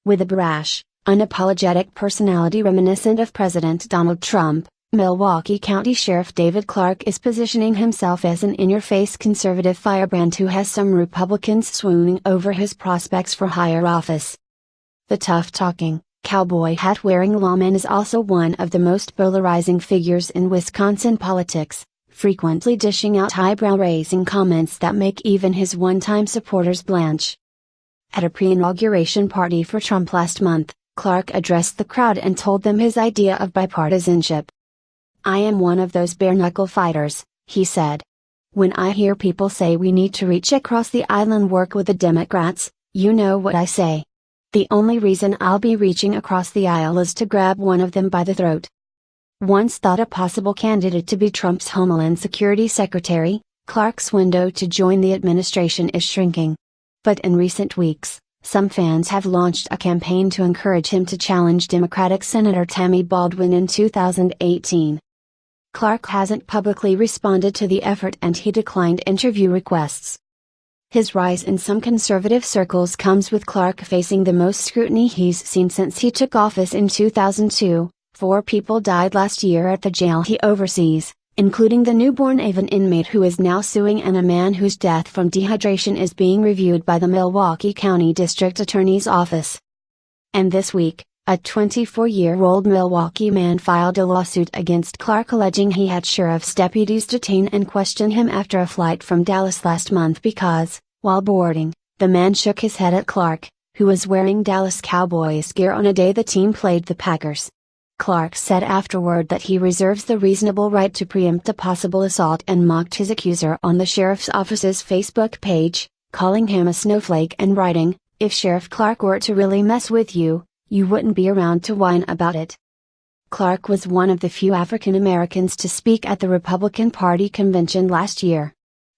With a brash, unapologetic personality reminiscent of President Donald Trump, Milwaukee County Sheriff David Clarke is positioning himself as an in-your-face conservative firebrand who has some Republicans swooning over his prospects for higher office. The tough-talking, cowboy hat-wearing lawman is also one of the most polarizing figures in Wisconsin politics, frequently dishing out eyebrow-raising comments that make even his one-time supporters blanch. At a pre-inauguration party for Trump last month, Clarke addressed the crowd and told them his idea of bipartisanship. "I am one of those bare-knuckle fighters," he said. "When I hear people say we need to reach across the aisle and work with the Democrats, you know what I say. The only reason I'll be reaching across the aisle is to grab one of them by the throat." Once thought a possible candidate to be Trump's Homeland Security Secretary, Clarke's window to join the administration is shrinking. But in recent weeks, some fans have launched a campaign to encourage him to challenge Democratic Senator Tammy Baldwin in 2018. Clarke hasn't publicly responded to the effort and he declined interview requests. His rise in some conservative circles comes with Clarke facing the most scrutiny he's seen since he took office in 2002. 4 people died last year at the jail he oversees, including the newborn Avon inmate who is now suing and a man whose death from dehydration is being reviewed by the Milwaukee County District Attorney's Office. And this week, a 24-year-old Milwaukee man filed a lawsuit against Clarke alleging he had sheriff's deputies detain and question him after a flight from Dallas last month because, while boarding, the man shook his head at Clarke, who was wearing Dallas Cowboys gear on a day the team played the Packers. Clarke said afterward that he reserves the reasonable right to preempt a possible assault and mocked his accuser on the sheriff's office's Facebook page, calling him a snowflake and writing, "If Sheriff Clarke were to really mess with you, you wouldn't be around to whine about it." Clarke was one of the few African Americans to speak at the Republican Party convention last year.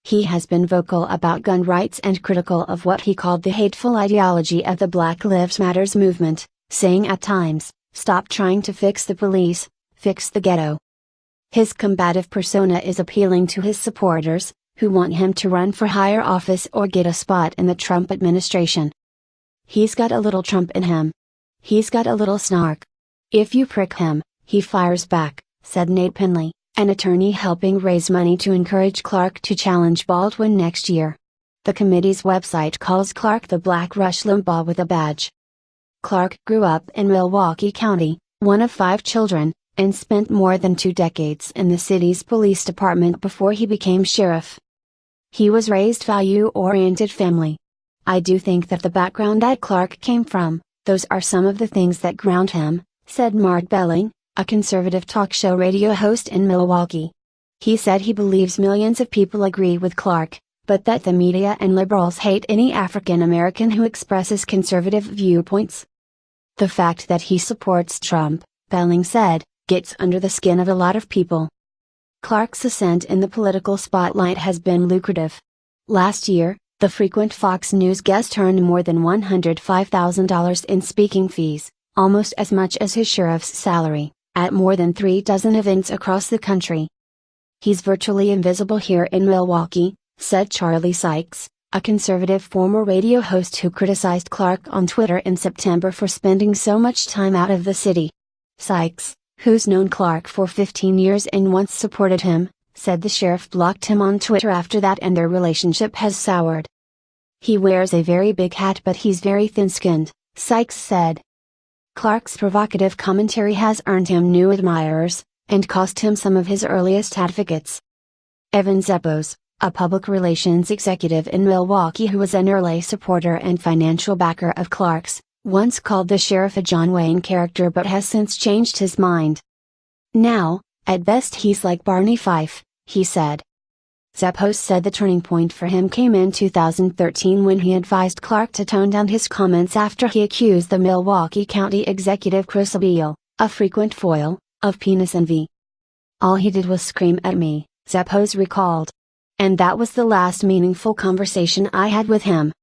He has been vocal about gun rights and critical of what he called the hateful ideology of the Black Lives Matter movement, saying at times, "Stop trying to fix the police, fix the ghetto." His combative persona is appealing to his supporters, who want him to run for higher office or get a spot in the Trump administration. "He's got a little Trump in him. He's got a little snark. If you prick him, he fires back," said Nate Penley, an attorney helping raise money to encourage Clarke to challenge Baldwin next year. The committee's website calls Clarke the Black Rush Limbaugh with a badge. Clarke grew up in Milwaukee County, one of 5 children, and spent more than 2 decades in the city's police department before he became sheriff. He was raised value-oriented family. "I do think that the background that Clarke came from, those are some of the things that ground him," said Mark Belling, a conservative talk show radio host in Milwaukee. He said he believes millions of people agree with Clarke, but that the media and liberals hate any African American who expresses conservative viewpoints. "The fact that he supports Trump," Belling said, "gets under the skin of a lot of people." Clarke's ascent in the political spotlight has been lucrative. Last year, the frequent Fox News guest earned more than $105,000 in speaking fees, almost as much as his sheriff's salary, at more than 3 dozen events across the country. "He's virtually invisible here in Milwaukee," said Charlie Sykes, a conservative former radio host who criticized Clarke on Twitter in September for spending so much time out of the city. Sykes, who's known Clarke for 15 years and once supported him, said the sheriff blocked him on Twitter after that and their relationship has soured. "He wears a very big hat but he's very thin-skinned," Sykes said. Clarke's provocative commentary has earned him new admirers, and cost him some of his earliest advocates. Evan Zeppos, a public relations executive in Milwaukee who was an early supporter and financial backer of Clarke's, once called the sheriff a John Wayne character but has since changed his mind. "Now, at best he's like Barney Fife," he said. Zeppos said the turning point for him came in 2013 when he advised Clarke to tone down his comments after he accused the Milwaukee County executive Chris Beal, a frequent foil, of penis envy. "All he did was scream at me," Zeppos recalled. "And that was the last meaningful conversation I had with him."